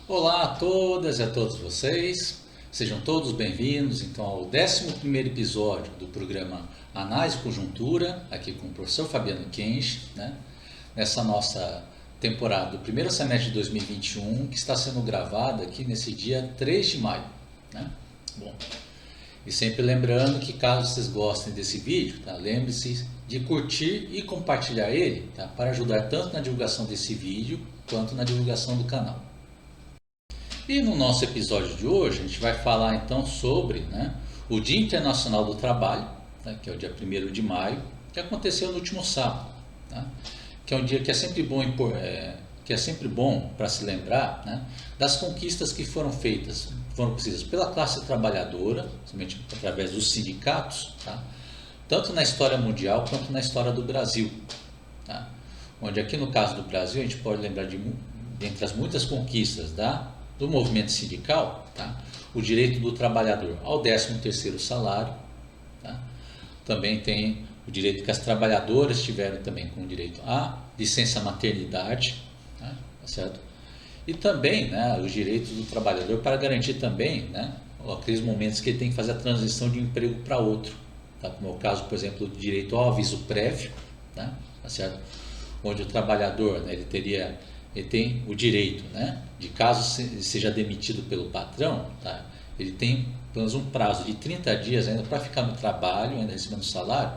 Olá a todas e a todos vocês, sejam todos bem-vindos então ao 11º episódio do programa Análise e Conjuntura, aqui com o professor Fabiano Kenshi, nessa nossa temporada do primeiro semestre de 2021, que está sendo gravada aqui nesse dia 3 de maio. Bom, e sempre lembrando que caso vocês gostem desse vídeo, lembre-se de curtir e compartilhar ele, para ajudar tanto na divulgação desse vídeo quanto na divulgação do canal. E no nosso episódio de hoje a gente vai falar então sobre o Dia Internacional do Trabalho, que é o dia 1º de maio, que aconteceu no último sábado, que é um dia que é sempre bom para se lembrar das conquistas que foram conseguidas pela classe trabalhadora, somente através dos sindicatos, tanto na história mundial quanto na história do Brasil. Onde aqui no caso do Brasil a gente pode lembrar entre as muitas conquistas do movimento sindical, o direito do trabalhador ao 13º salário, também tem o direito que as trabalhadoras tiveram também com direito à licença maternidade, certo? E também os direitos do trabalhador para garantir também aqueles momentos que ele tem que fazer a transição de um emprego para outro, como é o caso, por exemplo, do direito ao aviso prévio, certo? Onde o trabalhador ele tem o direito, de caso seja demitido pelo patrão, ele tem pelo menos um prazo de 30 dias ainda para ficar no trabalho, ainda recebendo salário,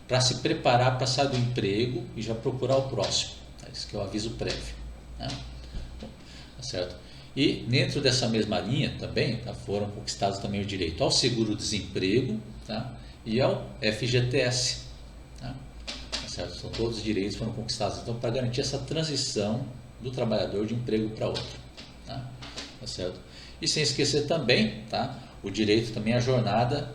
para se preparar para sair do emprego e já procurar o próximo. Isso que é o aviso prévio. Certo? E dentro dessa mesma linha também foram conquistados também o direito ao seguro-desemprego e ao FGTS. Certo? São todos os direitos que foram conquistados então, para garantir essa transição do trabalhador de um emprego para outro. Certo? E sem esquecer também o direito também à jornada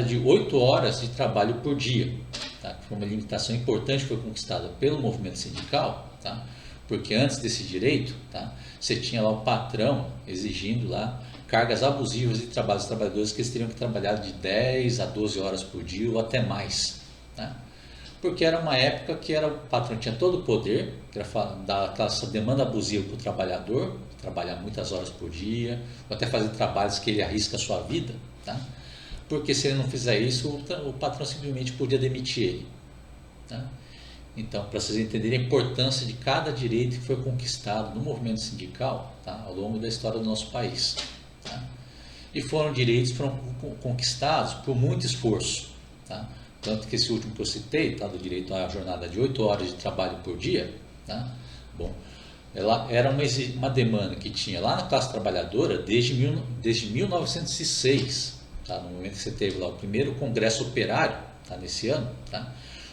de 8 horas de trabalho por dia, que foi uma limitação importante que foi conquistada pelo movimento sindical, porque antes desse direito você tinha lá o patrão exigindo lá cargas abusivas de trabalho dos trabalhadores que eles teriam que trabalhar de 10 a 12 horas por dia ou até mais. Porque era uma época que o patrão tinha todo o poder, que era dar essa demanda abusiva para o trabalhador, trabalhar muitas horas por dia, ou até fazer trabalhos que ele arrisca a sua vida, porque se ele não fizer isso, o patrão simplesmente podia demitir ele. Então, para vocês entenderem a importância de cada direito que foi conquistado no movimento sindical ao longo da história do nosso país. E foram direitos que foram conquistados por muito esforço. Tanto que esse último que eu citei, do direito à jornada de 8 horas de trabalho por dia, bom, ela era uma demanda que tinha lá na classe trabalhadora desde 1906, no momento que você teve lá o primeiro congresso operário, nesse ano,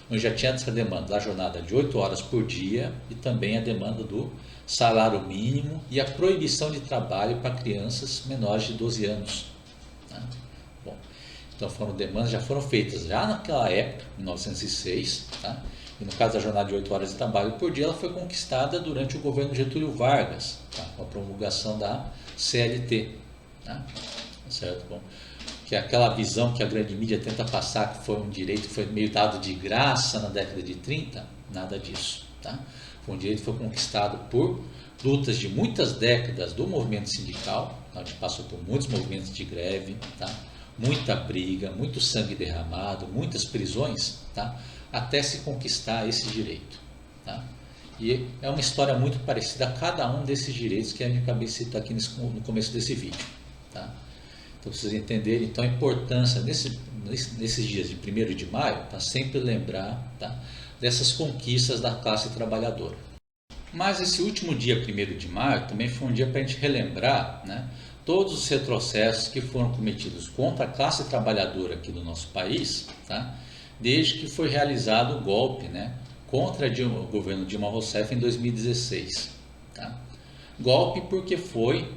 onde já tinha essa demanda da jornada de 8 horas por dia e também a demanda do salário mínimo e a proibição de trabalho para crianças menores de 12 anos. Bom, então foram demandas já foram feitas já naquela época, em 1906, e no caso da jornada de 8 horas de trabalho por dia, ela foi conquistada durante o governo Getúlio Vargas, com a promulgação da CLT, certo? Bom, que é aquela visão que a grande mídia tenta passar que foi um direito que foi meio dado de graça na década de 30, nada disso. Foi um direito que foi conquistado por lutas de muitas décadas do movimento sindical, a gente passou por muitos movimentos de greve, muita briga, muito sangue derramado, muitas prisões, até se conquistar esse direito. E é uma história muito parecida a cada um desses direitos que a gente acabei de citar aqui no começo desse vídeo. Então, para vocês entenderem então, a importância nesses dias de 1º de maio, sempre lembrar dessas conquistas da classe trabalhadora. Mas esse último dia 1º de maio também foi um dia para a gente relembrar todos os retrocessos que foram cometidos contra a classe trabalhadora aqui do nosso país, desde que foi realizado o golpe contra o governo Dilma Rousseff em 2016. Golpe porque foi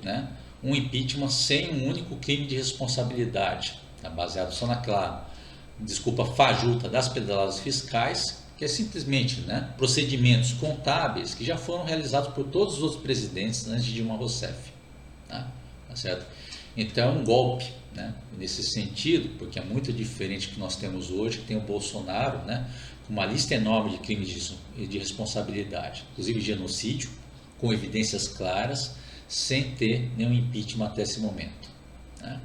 um impeachment sem um único crime de responsabilidade, baseado só naquela desculpa fajuta das pedaladas fiscais, que é simplesmente procedimentos contábeis que já foram realizados por todos os outros presidentes antes de Dilma Rousseff. Certo? Então é um golpe, nesse sentido, porque é muito diferente do que nós temos hoje, que tem o Bolsonaro com uma lista enorme de crimes de responsabilidade, inclusive genocídio, com evidências claras, sem ter nenhum impeachment até esse momento, né?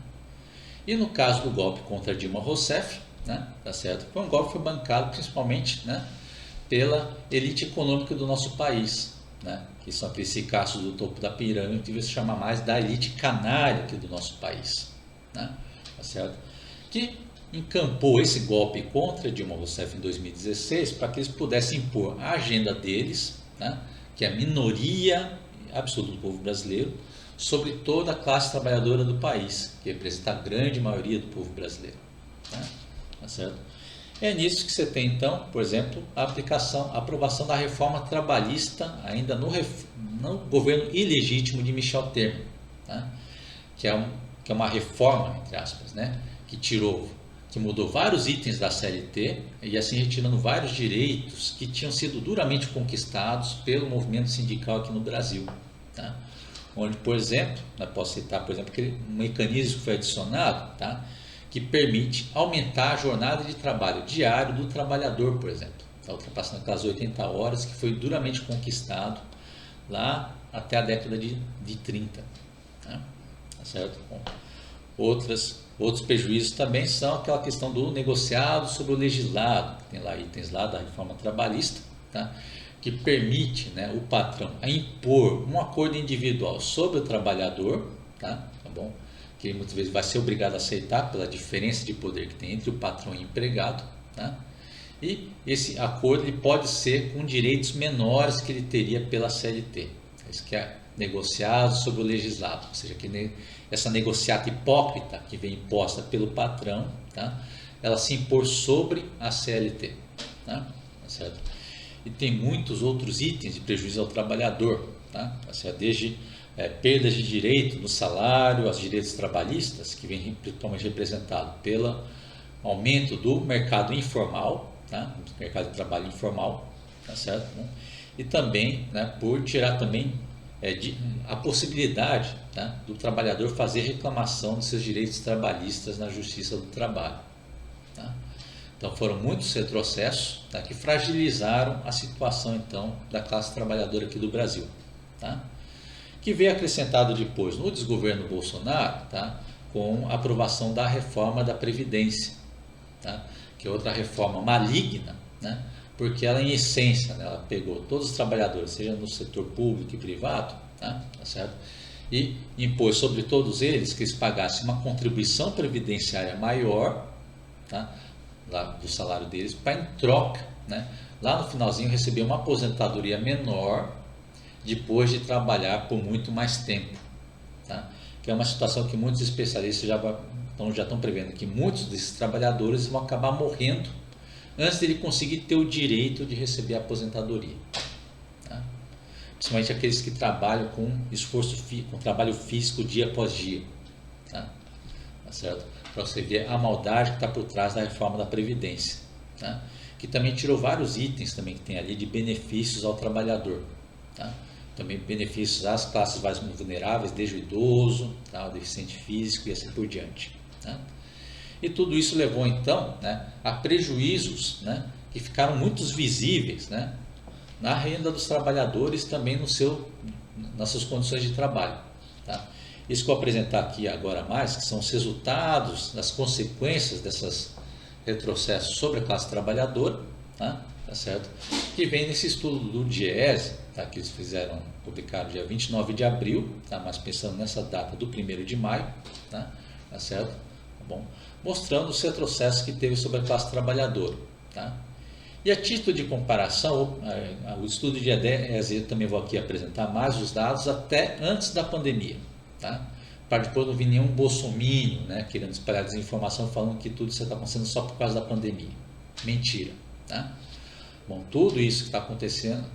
E no caso do golpe contra Dilma Rousseff, né, tá certo? Foi um golpe que foi bancado principalmente, né, pela elite econômica do nosso país, né, que são aqueles ricaços do topo da pirâmide, que devia se chamar mais da elite canária aqui do nosso país, né, tá certo? Que encampou esse golpe contra Dilma Rousseff em 2016 para que eles pudessem impor a agenda deles, né, que é a minoria absoluta do povo brasileiro, sobre toda a classe trabalhadora do país, que representa a grande maioria do povo brasileiro, né? Tá certo? É nisso que você tem, então, por exemplo, a aprovação da reforma trabalhista ainda no governo ilegítimo de Michel Temer, né? que é uma reforma, entre aspas, né? que mudou vários itens da CLT e assim retirando vários direitos que tinham sido duramente conquistados pelo movimento sindical aqui no Brasil, tá? Onde, por exemplo, posso citar, por exemplo, aquele mecanismo que foi adicionado, tá? Que permite aumentar a jornada de trabalho diário do trabalhador, por exemplo, tá? Ultrapassando aquelas 80 horas que foi duramente conquistado lá até a década de 30. Tá? Tá certo? Bom, outros prejuízos também são aquela questão do negociado sobre o legislado, que tem lá itens lá da reforma trabalhista, tá? Que permite, né, o patrão a impor um acordo individual sobre o trabalhador, tá bom? Que muitas vezes vai ser obrigado a aceitar pela diferença de poder que tem entre o patrão e o empregado, tá? E esse acordo ele pode ser com direitos menores que ele teria pela CLT. Isso que é negociado sobre o legislado, ou seja, que essa negociata hipócrita que vem imposta pelo patrão, tá? Ela se impor sobre a CLT, tá? Tá certo? E tem muitos outros itens de prejuízo ao trabalhador, tá? Desde perdas de direito no salário, aos direitos trabalhistas, que vem principalmente representado pelo aumento do mercado informal, tá? Mercado de trabalho informal, tá certo? E também, né, por tirar também a possibilidade, tá, do trabalhador fazer reclamação dos seus direitos trabalhistas na Justiça do Trabalho, tá? Então foram muitos retrocessos, tá, que fragilizaram a situação então da classe trabalhadora aqui do Brasil, tá? Que veio acrescentado depois no desgoverno Bolsonaro, tá, com a aprovação da reforma da Previdência, tá, que é outra reforma maligna, né, porque ela em essência, né, ela pegou todos os trabalhadores, seja no setor público e privado, tá certo? E impôs sobre todos eles que eles pagassem uma contribuição previdenciária maior, tá, lá do salário deles, para em troca, né, lá no finalzinho receber uma aposentadoria menor depois de trabalhar por muito mais tempo, tá? Que é uma situação que muitos especialistas já estão prevendo que muitos desses trabalhadores vão acabar morrendo antes dele conseguir ter o direito de receber a aposentadoria, tá? Principalmente aqueles que trabalham com com trabalho físico dia após dia, tá? Tá certo? Para você ver a maldade que está por trás da reforma da Previdência, tá? Que também tirou vários itens também que tem ali de benefícios ao trabalhador, tá? Também benefícios às classes mais vulneráveis, desde o idoso, tá, o deficiente físico e assim por diante, tá? E tudo isso levou então, né, a prejuízos, né, que ficaram muito visíveis, né, na renda dos trabalhadores também nas suas condições de trabalho, tá? Isso que eu vou apresentar aqui agora mais, que são os resultados, as consequências desses retrocessos sobre a classe trabalhadora, tá certo? Que vem nesse estudo do DIEESE, tá, que eles publicaram dia 29 de abril, tá, mas pensando nessa data do 1º de maio, tá certo? Tá bom? Mostrando os retrocessos que teve sobre a classe trabalhadora, tá? E a título de comparação, o estudo de DIEESE, eu também vou aqui apresentar mais os dados até antes da pandemia, tá? Para depois não vir nenhum bolsominion, né, querendo espalhar desinformação falando que tudo isso está acontecendo só por causa da pandemia. Mentira, tá? Bom, tudo isso que está acontecendo,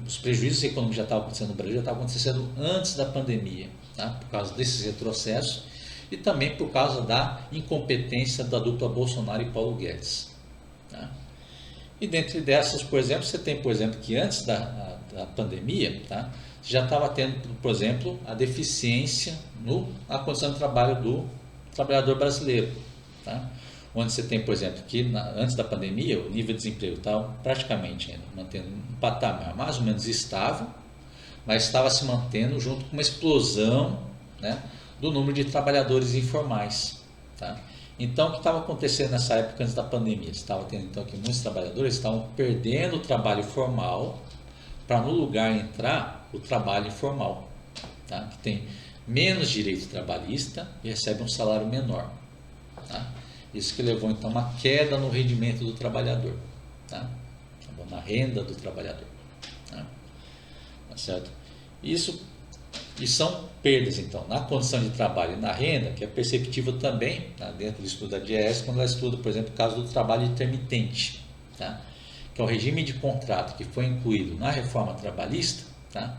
os prejuízos econômicos já estavam acontecendo no Brasil, já estavam acontecendo antes da pandemia, tá? Por causa desses retrocessos e também por causa da incompetência da dupla Bolsonaro e Paulo Guedes, tá? E dentro dessas, por exemplo, você tem, por exemplo, que antes da pandemia, tá, você já estava tendo, por exemplo, a deficiência na condição de trabalho do trabalhador brasileiro, tá? Onde você tem, por exemplo, que antes da pandemia o nível de desemprego estava praticamente ainda mantendo um patamar mais ou menos estável, mas estava se mantendo junto com uma explosão, né, do número de trabalhadores informais. Tá? Então, o que estava acontecendo nessa época antes da pandemia? Estava tendo então que muitos trabalhadores estavam perdendo o trabalho formal para no lugar entrar o trabalho informal, tá? Que tem menos direito trabalhista e recebe um salário menor. Tá? Isso que levou então a uma queda no rendimento do trabalhador, tá? Na renda do trabalhador. Tá? Tá certo? Isso e são perdas, então, na condição de trabalho e na renda, que é perceptível também, tá, dentro do estudo da DIEESE, quando ela estuda, por exemplo, o caso do trabalho intermitente, tá, que é o regime de contrato que foi incluído na reforma trabalhista, tá,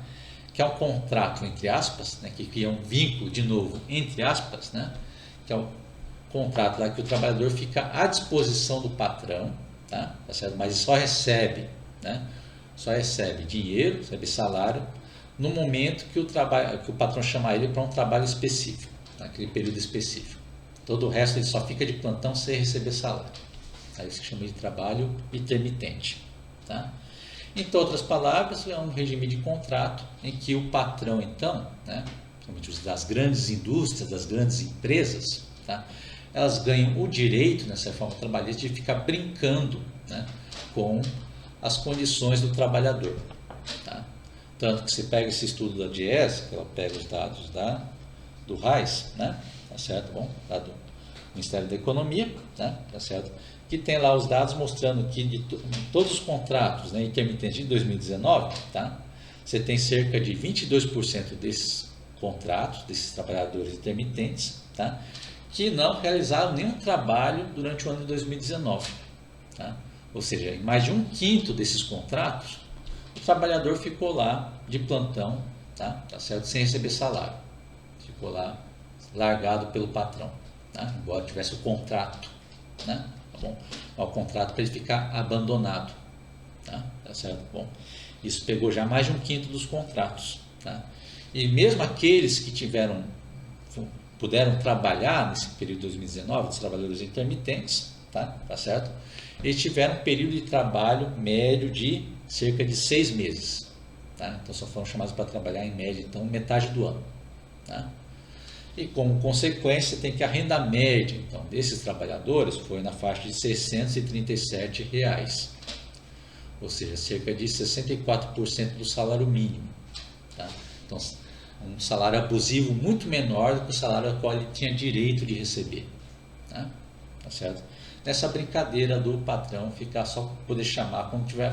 que é um contrato, entre aspas, né, que cria um vínculo, de novo, entre aspas, né, que é o contrato lá que o trabalhador fica à disposição do patrão, tá, tá certo? Mas só recebe, né, só recebe dinheiro, recebe salário, no momento que o patrão chama ele para um trabalho específico, naquele período específico. Todo o resto ele só fica de plantão sem receber salário. É isso que chama de trabalho intermitente. Tá? Em outras palavras, é um regime de contrato em que o patrão, então, né, principalmente das grandes indústrias, das grandes empresas, tá, elas ganham o direito, nessa reforma trabalhista, de ficar brincando, né, com as condições do trabalhador. Tá? Tanto que você pega esse estudo da DIEESE, que ela pega os dados do RAIS, né? Tá certo? Bom, lá do Ministério da Economia, né? Tá certo? Que tem lá os dados mostrando que de todos os contratos, né, intermitentes de 2019, tá? Você tem cerca de 22% desses contratos, desses trabalhadores intermitentes, tá? Que não realizaram nenhum trabalho durante o ano de 2019. Tá? Ou seja, em mais de 1/5 desses contratos, o trabalhador ficou lá de plantão, tá certo? Sem receber salário. Ficou lá largado pelo patrão, tá? Embora tivesse o contrato, né? Tá bom? O contrato para ele ficar abandonado, tá certo? Bom, isso pegou já mais de 1/5 dos contratos, tá? E mesmo aqueles que puderam trabalhar nesse período de 2019, os trabalhadores intermitentes, tá certo? Eles tiveram um período de trabalho médio de cerca de 6 meses. Tá? Então só foram chamados para trabalhar em média, então, metade do ano. Tá? E como consequência, tem que a renda média então, desses trabalhadores foi na faixa de R$ 637, ou seja, cerca de 64% do salário mínimo. Tá? Então, um salário abusivo muito menor do que o salário ao qual ele tinha direito de receber. Tá? Tá certo? Nessa brincadeira do patrão ficar só poder chamar quando tiver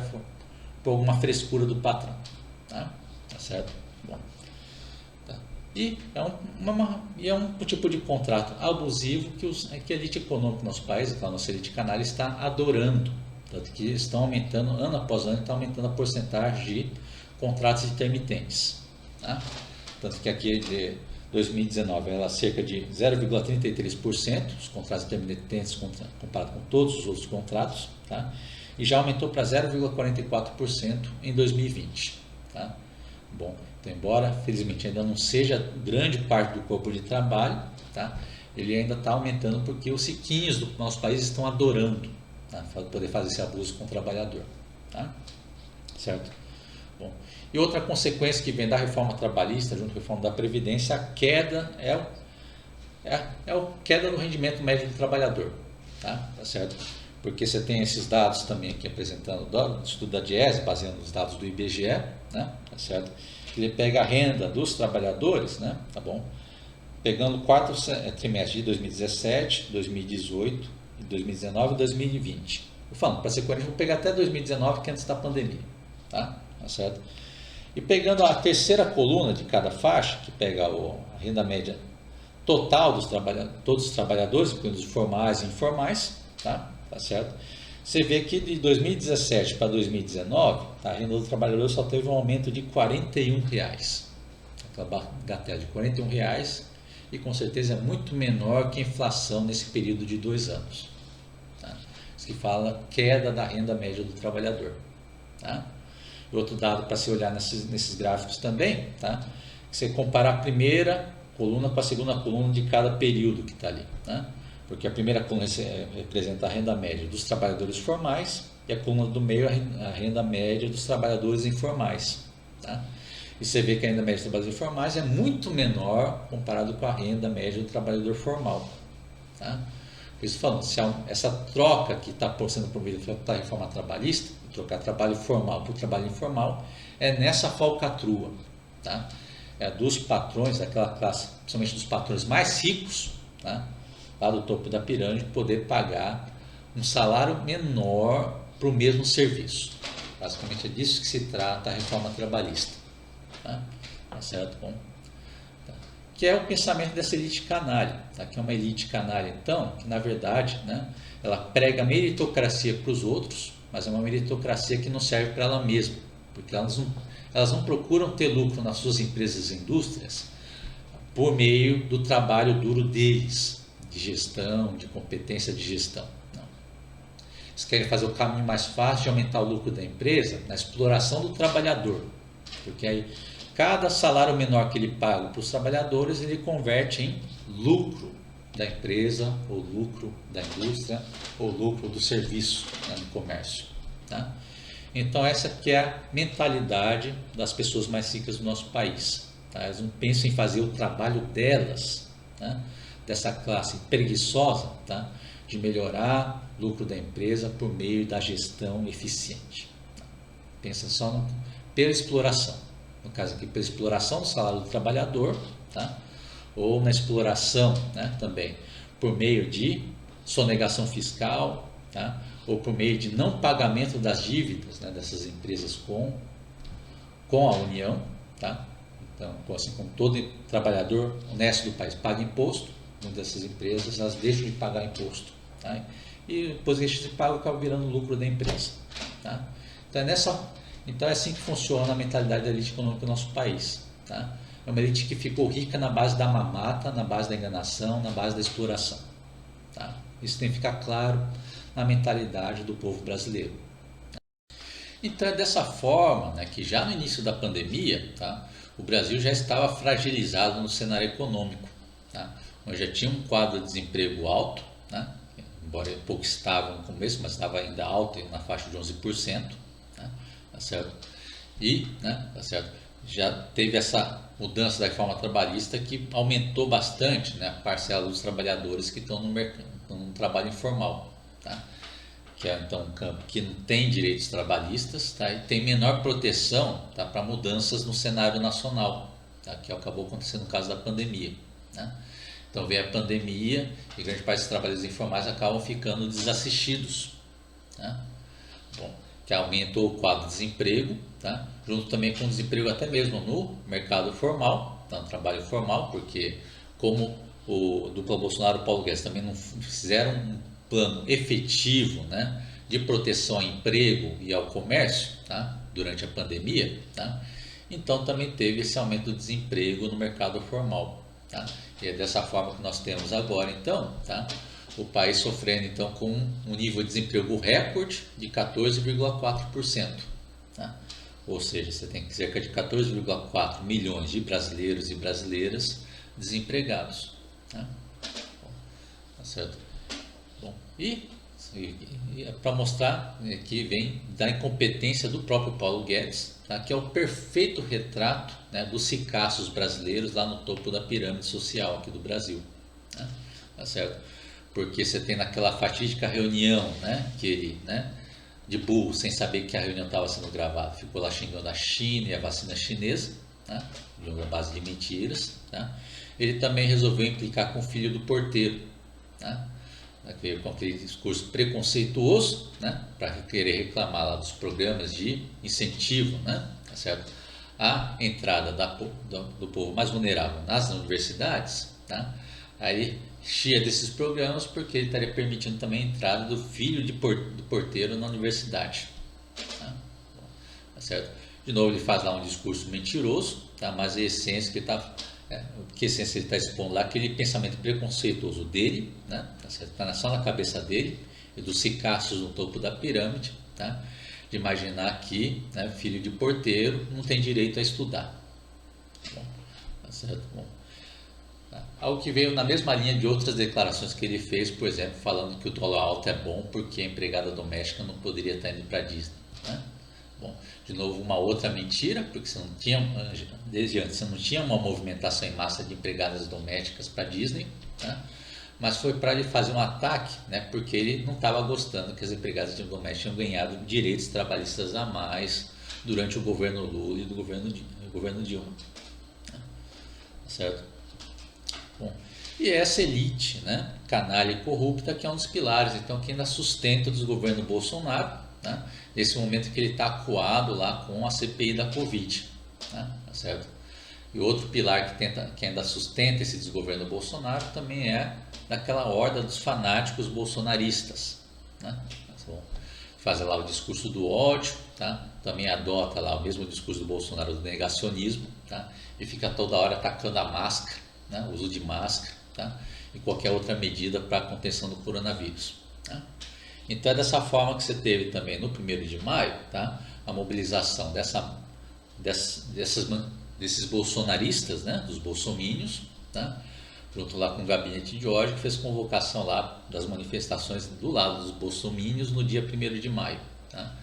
por alguma frescura do patrão. Tá certo? Bom. Tá. E é um tipo de contrato abusivo que a elite econômica do nosso país, a nossa elite canária, está adorando. Tanto que estão aumentando, ano após ano, está aumentando a porcentagem de contratos intermitentes. Tá? Tanto que aqui de 2019 era cerca de 0,33% os contratos intermitentes comparado com todos os outros contratos, tá? E já aumentou para 0,44% em 2020. Tá? Bom, então, embora felizmente ainda não seja grande parte do corpo de trabalho, tá? Ele ainda está aumentando porque os riquinhos do nosso país estão adorando, tá? Poder fazer esse abuso com o trabalhador. Tá? Certo? Bom, e outra consequência que vem da reforma trabalhista, junto com a reforma da Previdência, a queda queda no rendimento médio do trabalhador. Tá certo? Porque você tem esses dados também aqui apresentando do estudo da DIEESE, baseando nos dados do IBGE, né? Tá certo? Ele pega a renda dos trabalhadores, né? Tá bom? Pegando o quarto trimestre de 2017, 2018, 2019 e 2020. Eu falo, para ser coerente, vou pegar até 2019, que é antes da pandemia. Tá certo? E pegando a terceira coluna de cada faixa, que pega a renda média total todos os trabalhadores, incluindo os formais e informais, tá certo? Você vê que de 2017 para 2019, a renda do trabalhador só teve um aumento de R$ 41. Aquela bagatela de R$ 41, e com certeza é muito menor que a inflação nesse período de 2 anos. Tá? Isso que fala queda da renda média do trabalhador. Tá? Outro dado para se olhar nesses gráficos também, tá? Que você comparar a primeira coluna com a segunda coluna de cada período que está ali. Tá? Porque a primeira coluna representa a renda média dos trabalhadores formais e a coluna do meio a renda média dos trabalhadores informais. Tá? E você vê que a renda média dos trabalhadores informais é muito menor comparado com a renda média do trabalhador formal. Tá? Por isso falando, se essa troca que está sendo promovida pela reforma trabalhista, trocar trabalho formal por trabalho informal, é nessa falcatrua, tá? É dos patrões, daquela classe, principalmente dos patrões mais ricos, tá? Lá do topo da pirâmide, poder pagar um salário menor para o mesmo serviço. Basicamente é disso que se trata a reforma trabalhista. Tá? Tá certo? Bom, tá. Que é o pensamento dessa elite canária, tá? Que é uma elite canária, então, que na verdade, né, ela prega meritocracia para os outros, mas é uma meritocracia que não serve para ela mesma, porque elas não procuram ter lucro nas suas empresas e indústrias por meio do trabalho duro deles, de gestão, de competência de gestão. Não. Eles querem fazer o caminho mais fácil de aumentar o lucro da empresa na exploração do trabalhador, porque aí cada salário menor que ele paga para os trabalhadores, ele converte em lucro da empresa, ou lucro da indústria, ou lucro do serviço, né, no comércio. Tá? Então essa que é a mentalidade das pessoas mais ricas do nosso país. Tá? Elas não pensam em fazer o trabalho delas, tá? Dessa classe preguiçosa, tá? De melhorar o lucro da empresa por meio da gestão eficiente. Tá? Pensa só pela exploração. No caso aqui, pela exploração do salário do trabalhador, tá? Ou na exploração, né, também por meio de sonegação fiscal, tá? Ou por meio de não pagamento das dívidas, né, dessas empresas com a União. Tá? Então, assim como todo trabalhador honesto do país paga imposto, muitas dessas empresas elas deixam de pagar imposto. Tá? E depois que se paga, acaba virando lucro da empresa. Tá? Então é assim que funciona a mentalidade da elite econômica do nosso país. Tá? É uma elite que ficou rica na base da mamata, na base da enganação, na base da exploração. Tá? Isso tem que ficar claro na mentalidade do povo brasileiro. Então é dessa forma, né, que já no início da pandemia, tá, o Brasil já estava fragilizado no cenário econômico. Tá? Nós já tinha um quadro de desemprego alto, né, embora pouco estável no começo, mas estava ainda alto, na faixa de 11%. Tá certo? E, né, tá certo? Já teve essa mudança da reforma trabalhista que aumentou bastante, né, a parcela dos trabalhadores que estão no mercado, no trabalho informal, tá? Que é então um campo que não tem direitos trabalhistas, tá? E tem menor proteção, tá, para mudanças no cenário nacional, tá? Que acabou acontecendo no caso da pandemia, né? Então vem a pandemia e grande parte dos trabalhadores informais acabam ficando desassistidos, né? Bom, que aumentou o quadro de desemprego, tá? Junto também com o desemprego até mesmo no mercado formal, tá? No trabalho formal, porque como o dupla Bolsonaro e o Paulo Guedes também não fizeram um plano efetivo, né, de proteção ao emprego e ao comércio, tá? Durante a pandemia, tá? Então também teve esse aumento do desemprego no mercado formal. Tá? E é dessa forma que nós temos agora, então, tá? O país sofrendo então com um nível de desemprego recorde de 14,4%. Tá? Ou seja, você tem cerca de 14,4 milhões de brasileiros e brasileiras desempregados. Tá? Bom, tá certo? Bom, e é para mostrar, né, que vem da incompetência do próprio Paulo Guedes, tá? Que é o perfeito retrato, né, dos ricaços brasileiros lá no topo da pirâmide social aqui do Brasil. Né? Tá certo? Porque você tem naquela fatídica reunião, né, que ele, né, de burro, sem saber que a reunião estava sendo gravada, ficou lá xingando a China e a vacina chinesa, né, de uma base de mentiras. Tá? Ele também resolveu implicar com o filho do porteiro, né, com aquele discurso preconceituoso, né, para querer reclamar lá dos programas de incentivo, né, tá certo? A entrada do povo mais vulnerável nas universidades. Tá? Aí chia desses programas porque ele estaria permitindo também a entrada do filho do porteiro na universidade. Tá? Tá certo? De novo ele faz lá um discurso mentiroso, tá? Mas a essência que ele está expondo lá, aquele pensamento preconceituoso dele, né? Tá certo? Está só na cabeça dele e dos ricaços no topo da pirâmide, tá? De imaginar que, né, filho de porteiro não tem direito a estudar. Bom, tá certo? Bom, algo que veio na mesma linha de outras declarações que ele fez, por exemplo, falando que o dólar alto é bom porque a empregada doméstica não poderia estar indo para a Disney. Né? Bom, de novo, uma outra mentira, porque você não tinha, desde antes, você não tinha uma movimentação em massa de empregadas domésticas para a Disney, né? Mas foi para ele fazer um ataque, né? Porque ele não estava gostando que as empregadas domésticas tinham ganhado direitos trabalhistas a mais durante o governo Lula e do governo Dilma, né? Certo? Bom, e essa elite, né, canalha e corrupta, que é um dos pilares, então, que ainda sustenta o desgoverno Bolsonaro, né, nesse momento que ele está acuado lá com a CPI da Covid, né, tá certo? E outro pilar que ainda sustenta esse desgoverno Bolsonaro também é daquela horda dos fanáticos bolsonaristas, né? Faz lá o discurso do ódio, tá? Também adota lá o mesmo discurso do Bolsonaro do negacionismo, tá? E fica toda hora atacando a máscara, né? O uso de máscara, tá? E qualquer outra medida para a contenção do coronavírus, tá? Então é dessa forma que você teve também no 1º de maio, tá? A mobilização desses bolsonaristas, né? Dos bolsomínios, tá? Junto lá com o gabinete de ódio, que fez convocação lá das manifestações do lado dos bolsomínios no dia 1º de maio. Tá?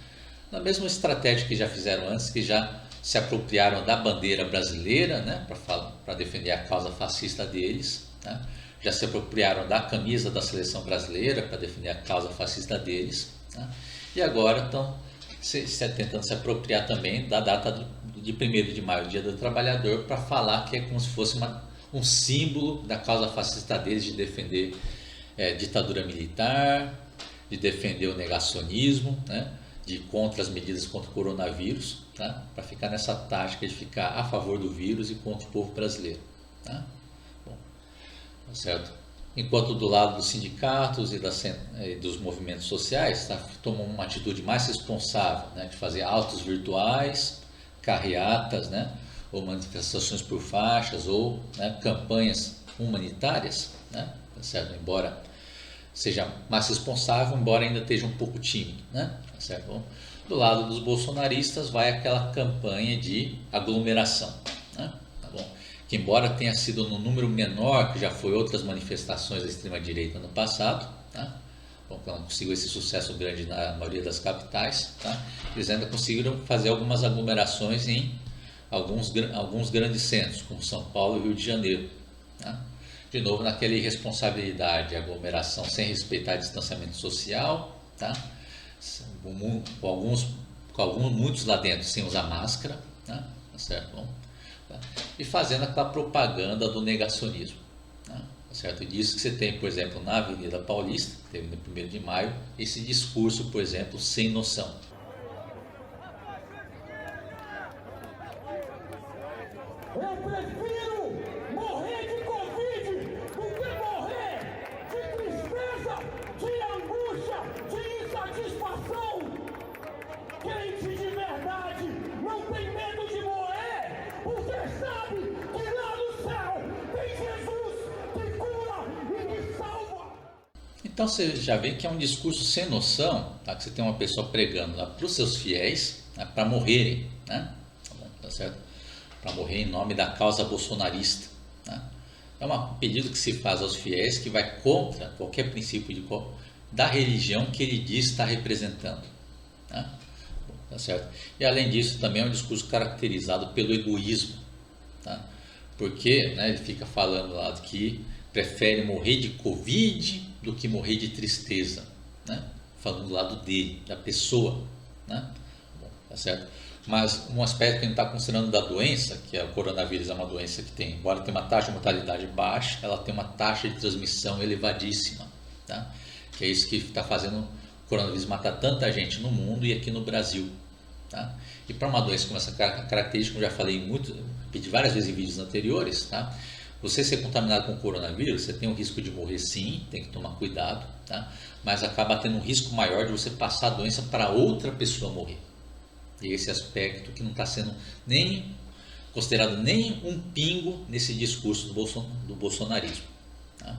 Na mesma estratégia que já fizeram antes, que já se apropriaram da bandeira brasileira, né, para defender a causa fascista deles, tá? Já se apropriaram da camisa da seleção brasileira para defender a causa fascista deles, tá? E agora estão tentando se apropriar também da data de 1º de maio, Dia do Trabalhador, para falar que é como se fosse um símbolo da causa fascista deles, de defender ditadura militar, de defender o negacionismo, né, de contra as medidas contra o coronavírus, tá, para ficar nessa tática de ficar a favor do vírus e contra o povo brasileiro. Tá? Bom, tá certo? Enquanto do lado dos sindicatos e dos movimentos sociais, tá, tomam uma atitude mais responsável, né, de fazer autos virtuais, carreatas, né, ou manifestações por faixas, ou, né, campanhas humanitárias, né, tá certo? Embora seja mais responsável, embora ainda esteja um pouco tímido, né, tá certo? Bom, do lado dos bolsonaristas vai aquela campanha de aglomeração, né, tá bom? Que embora tenha sido no número menor que já foi outras manifestações da extrema-direita no passado, tá? Bom, não conseguiu esse sucesso grande na maioria das capitais, tá? Eles ainda conseguiram fazer algumas aglomerações em alguns grandes centros, como São Paulo e Rio de Janeiro. Tá? De novo, naquela irresponsabilidade, aglomeração sem respeitar distanciamento social, tá? Muitos lá dentro sem usar máscara, tá? Tá certo? Bom, tá? E fazendo aquela propaganda do negacionismo. Tá? Tá certo? E disso que você tem, por exemplo, na Avenida Paulista, que teve no 1º de maio, esse discurso, por exemplo, sem noção. Eu prefiro morrer de Covid do que morrer de tristeza, de angústia, de insatisfação. Crente de verdade não tem medo de morrer, porque sabe que lá no céu tem Jesus que cura e que salva. Então você já vê que é um discurso sem noção, tá? Que você tem uma pessoa pregando lá para os seus fiéis, né, para morrerem, né? Tá bom, tá certo? Para morrer em nome da causa bolsonarista, né? É um pedido que se faz aos fiéis que vai contra qualquer princípio da religião que ele diz estar representando, né? Bom, tá certo? E além disso também é um discurso caracterizado pelo egoísmo, tá? Porque, né, ele fica falando lá que prefere morrer de Covid do que morrer de tristeza, né? Falando do lado dele, da pessoa, né? Bom, tá certo? Mas um aspecto que a gente está considerando da doença, que é o coronavírus, é uma doença que tem, embora tenha uma taxa de mortalidade baixa, ela tem uma taxa de transmissão elevadíssima, tá? Que é isso que está fazendo o coronavírus matar tanta gente no mundo e aqui no Brasil, tá? E para uma doença com essa característica, como eu já falei muito, pedi várias vezes em vídeos anteriores, tá? Você ser contaminado com coronavírus, você tem o risco de morrer, sim, tem que tomar cuidado, tá? Mas acaba tendo um risco maior de você passar a doença para outra pessoa morrer. E esse aspecto que não está sendo nem considerado nem um pingo nesse discurso do bolsonarismo, tá?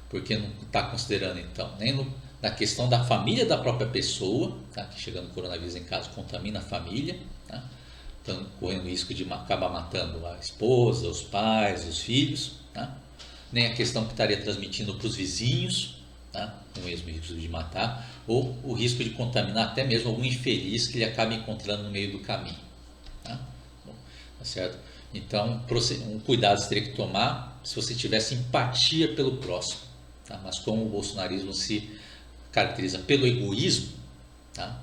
Porque não está considerando, então, nem na questão da família da própria pessoa, tá? Que chegando o coronavírus em casa contamina a família, tá? Então, correndo o risco de acabar matando a esposa, os pais, os filhos, tá? Nem a questão que estaria transmitindo para os vizinhos, tá? O mesmo risco de matar, ou o risco de contaminar até mesmo algum infeliz que ele acabe encontrando no meio do caminho. Tá? Bom, tá certo? Então, um cuidado você teria que tomar se você tivesse empatia pelo próximo. Tá? Mas como o bolsonarismo se caracteriza pelo egoísmo, tá?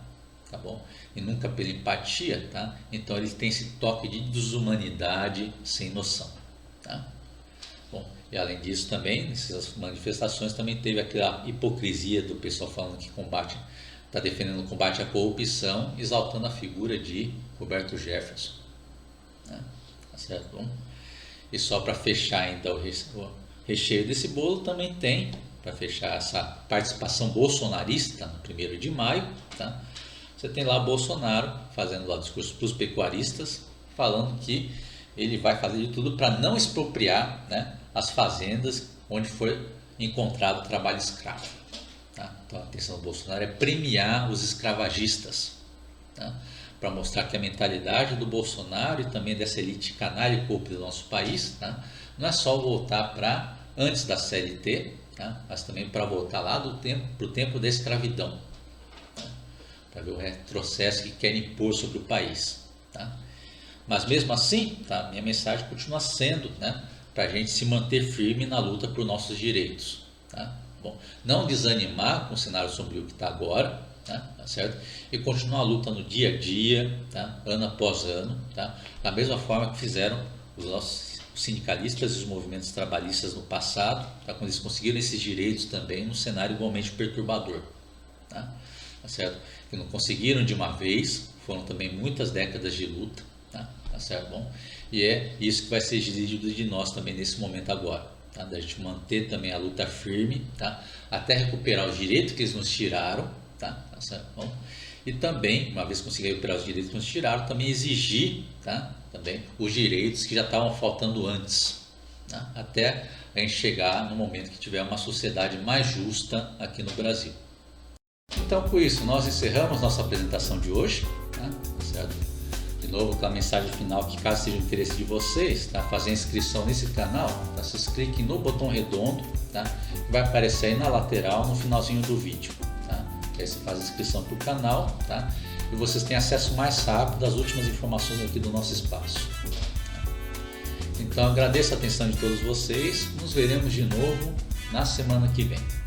Tá bom? E nunca pela empatia, tá? Então ele tem esse toque de desumanidade sem noção. Tá? Bom, e além disso também, nessas manifestações também teve aquela hipocrisia do pessoal falando que está defendendo o combate à corrupção, exaltando a figura de Roberto Jefferson. Né? Tá certo? Bom, e só para fechar ainda o recheio desse bolo também tem, para fechar essa participação bolsonarista no 1º de maio, tá? Você tem lá Bolsonaro fazendo lá discurso para os pecuaristas, falando que ele vai fazer de tudo para não expropriar, né, as fazendas onde foi encontrado trabalho escravo. Tá? Então a intenção do Bolsonaro é premiar os escravagistas, tá? Para mostrar que a mentalidade do Bolsonaro e também dessa elite canalha e corrupta do nosso país, tá? Não é só voltar para antes da CLT, tá? Mas também para voltar lá para o tempo da escravidão, tá? Para ver o retrocesso que querem impor sobre o país. Tá? Mas mesmo assim, tá? Minha mensagem continua sendo, né, para a gente se manter firme na luta por nossos direitos. Tá? Bom, não desanimar com o cenário sombrio que está agora, tá certo? E continuar a luta no dia a dia, tá? Ano após ano, tá? Da mesma forma que fizeram os nossos sindicalistas e os movimentos trabalhistas no passado, tá? Quando eles conseguiram esses direitos também num cenário igualmente perturbador. Tá certo? Que não conseguiram de uma vez, foram também muitas décadas de luta, tá certo? Bom, e é isso que vai ser exigido de nós também nesse momento agora, tá? Da gente manter também a luta firme, tá? Até recuperar os direitos que eles nos tiraram, tá certo? Bom, e também, uma vez conseguir recuperar os direitos que nos tiraram, também exigir, tá? Também os direitos que já estavam faltando antes, tá? Até a gente chegar no momento que tiver uma sociedade mais justa aqui no Brasil. Então, com isso, nós encerramos nossa apresentação de hoje, tá certo? De novo, com a mensagem final que, caso seja de interesse de vocês, tá? Fazer a inscrição nesse canal, tá? Vocês cliquem no botão redondo, tá? Que vai aparecer aí na lateral, no finalzinho do vídeo, tá? Aí você faz a inscrição para o canal, tá? E vocês têm acesso mais rápido às últimas informações aqui do nosso espaço. Então, agradeço a atenção de todos vocês, nos veremos de novo na semana que vem.